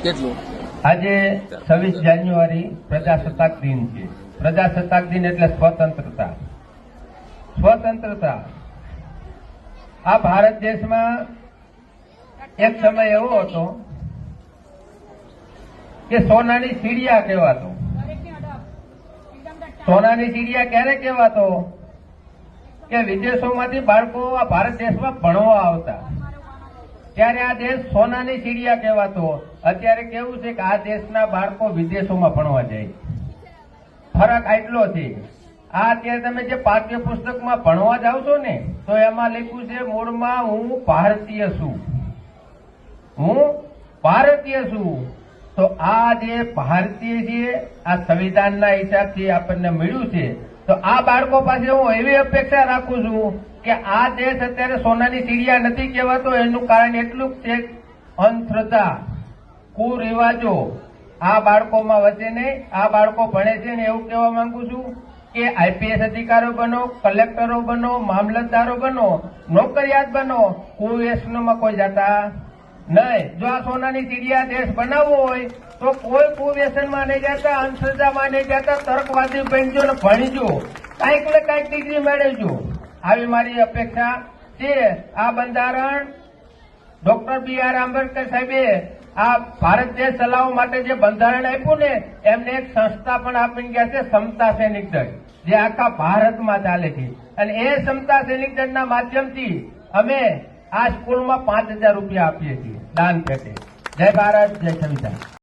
કેટલું? આજે 26 જાન્યુઆરી પ્રજાસત્તાક દિન છે. પ્રજાસત્તાક દિન એટલે સ્વતંત્રતા. સ્વતંત્રતા આ ભારત દેશમાં એક સમય એવો હતો કે સોનાની ચીડિયા કહેવાતો. સોનાની ચીડિયા ક્યારે કહેવાતો કે વિદેશોમાંથી બાળકો આ ભારત દેશમાં ભણવા આવતા, ત્યારે આ દેશ સોનાની ચીડિયા કહેવાતો. અત્યારે કેવું છે કે આ દેશના બાળકો વિદેશોમાં ભણવા જાય. ફરક આટલો છે. આ અત્યારે તમે જે પાઠ્ય પુસ્તકમાં ભણવા જાવ છો ને, તો એમાં લખ્યું છે મૂળમાં હું ભારતીય છું, હું ભારતીય છું. તો આ જે ભારતીય છે આ સંવિધાનના હિસાબથી આપણને મળ્યું છે. તો આ બાળકો પાસે હું એવી અપેક્ષા રાખું છું કે આ દેશ અત્યારે સોનાની ચીડિયા નથી કહેવાતો. એનું કારણ એટલું જ છે અંધશ્રદ્ધા, કુરિવાજો આ બાળકોમાં વચ્ચે નહીં. આ બાળકો ભણે છે ને એવું કહેવા માંગુ છું કે આઈપીએસ અધિકારીઓ બનો, કલેક્ટરો બનો, મામલતદારો બનો, નોકરિયાત બનો, કુવ્યસનમાં કોઈ જતા નહીં. જો આ સોનાની ચીડિયા દેશ બનાવવો હોય તો કોઈ કુવ્યસનમાં નહીં જતા, અંધશ્રદ્ધામાં નહીં જતા, તર્કવાદી બનજો ને ભણીજો, કાંઈક ને કાંઈક ડિગ્રી મેળવજો. આવી મારી અપેક્ષા છે. આ બંધારણ ડોક્ટર BR આંબેડકર સાહેબે આ ભારત દેશ ચલાવવા માટે જે બંધારણ આપ્યું ને, એમને એક સંસ્થા પણ આપીને ગયા છે, સમતા સૈનિક દળ, જે આખા ભારતમાં ચાલે છે. અને એ સમતા સૈનિક દળના માધ્યમથી અમે આ સ્કૂલમાં 5,000 રૂપિયા આપીએ છીએ દાન પેટે. જય ભારત, જય સંવિધાન.